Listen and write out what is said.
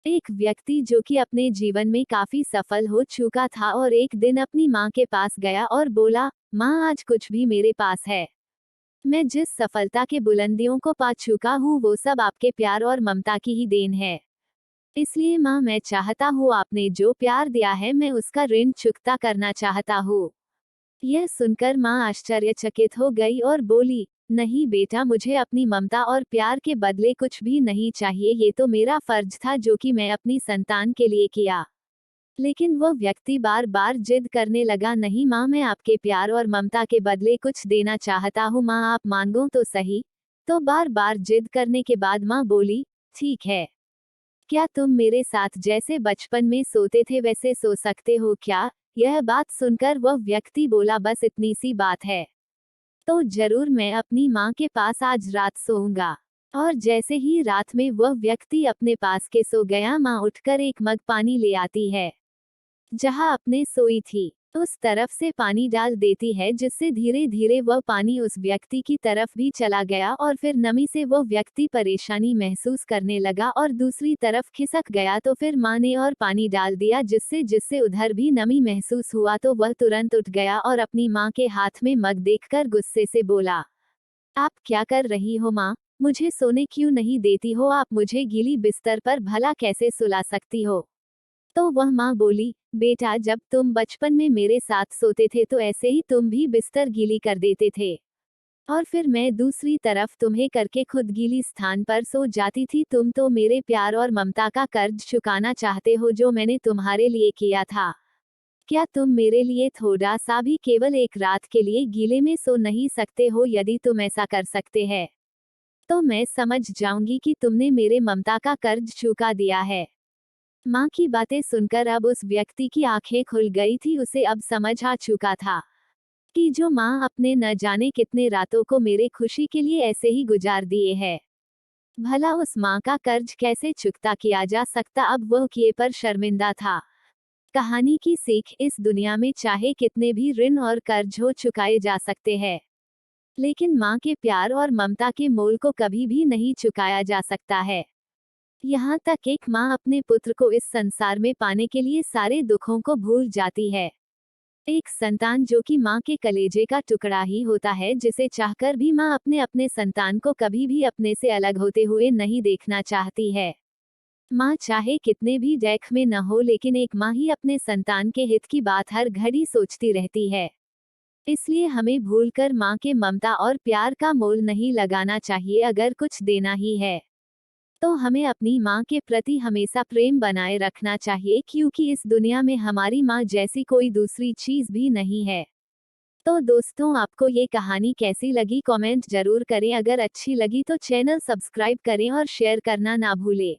एक व्यक्ति जो कि अपने जीवन में काफी सफल हो चुका था और एक दिन अपनी माँ के पास गया और बोला, माँ आज कुछ भी मेरे पास है। मैं जिस सफलता के बुलंदियों को पा चुका हूँ वो सब आपके प्यार और ममता की ही देन है। इसलिए माँ मैं चाहता हूँ आपने जो प्यार दिया है मैं उसका ऋण चुकता करना चाहता हूँ। यह सुनकर माँ आश्चर्यचकित हो गई और बोली, नहीं बेटा मुझे अपनी ममता और प्यार के बदले कुछ भी नहीं चाहिए, ये तो मेरा फर्ज था जो कि मैं अपनी संतान के लिए किया। लेकिन वो व्यक्ति बार बार जिद करने लगा, नहीं माँ मैं आपके प्यार और ममता के बदले कुछ देना चाहता हूँ, माँ आप मांगो तो सही। तो बार बार जिद करने के बाद माँ बोली, ठीक है, क्या तुम मेरे साथ जैसे बचपन में सोते थे वैसे सो सकते हो क्या? यह बात सुनकर वह व्यक्ति बोला, बस इतनी सी बात है तो जरूर मैं अपनी माँ के पास आज रात सोऊंगा। और जैसे ही रात में वह व्यक्ति अपने पास के सो गया, माँ उठकर एक मग पानी ले आती है। जहाँ अपने सोई थी उस तरफ से पानी डाल देती है, जिससे धीरे धीरे वह पानी उस व्यक्ति की तरफ भी चला गया और फिर नमी से वह व्यक्ति परेशानी महसूस करने लगा और दूसरी तरफ खिसक गया। तो फिर माँ ने और पानी डाल दिया, जिससे जिससे उधर भी नमी महसूस हुआ तो वह तुरंत उठ गया और अपनी माँ के हाथ में मग देखकर गुस्से से बोला, आप क्या कर रही हो माँ? मुझे सोने क्यों नहीं देती हो? आप मुझे गीली बिस्तर पर भला कैसे सुला सकती हो? तो वह माँ बोली, बेटा जब तुम बचपन में मेरे साथ सोते थे तो ऐसे ही तुम भी बिस्तर गीली कर देते थे और फिर मैं दूसरी तरफ तुम्हें करके खुद गीली स्थान पर सो जाती थी। तुम तो मेरे प्यार और ममता का कर्ज चुकाना चाहते हो जो मैंने तुम्हारे लिए किया था। क्या तुम मेरे लिए थोड़ा सा भी केवल एक रात के लिए गीले में सो नहीं सकते हो? यदि तुम ऐसा कर सकते हैं तो मैं समझ जाऊंगी कि तुमने मेरे ममता का कर्ज चुका दिया है। माँ की बातें सुनकर अब उस व्यक्ति की आंखें खुल गई थी। उसे अब समझ आ चुका था कि जो माँ अपने न जाने कितने रातों को मेरे खुशी के लिए ऐसे ही गुजार दिए है, भला उस माँ का कर्ज कैसे चुकता किया जा सकता। अब वह किए पर शर्मिंदा था। कहानी की सीख, इस दुनिया में चाहे कितने भी ऋण और कर्ज हो चुकाए जा सकते हैं, लेकिन माँ के प्यार और ममता के मोल को कभी भी नहीं चुकाया जा सकता है। यहाँ तक एक माँ अपने पुत्र को इस संसार में पाने के लिए सारे दुखों को भूल जाती है। एक संतान जो कि माँ के कलेजे का टुकड़ा ही होता है, जिसे चाहकर भी माँ अपने अपने संतान को कभी भी अपने से अलग होते हुए नहीं देखना चाहती है। माँ चाहे कितने भी डैख में न हो, लेकिन एक माँ ही अपने संतान के हित की बात हर घड़ी सोचती रहती है। इसलिए हमें भूलकर माँ के ममता और प्यार का मोल नहीं लगाना चाहिए। अगर कुछ देना ही है तो हमें अपनी माँ के प्रति हमेशा प्रेम बनाए रखना चाहिए, क्योंकि इस दुनिया में हमारी माँ जैसी कोई दूसरी चीज भी नहीं है। तो दोस्तों आपको ये कहानी कैसी लगी कमेंट जरूर करें। अगर अच्छी लगी तो चैनल सब्सक्राइब करें और शेयर करना ना भूलें।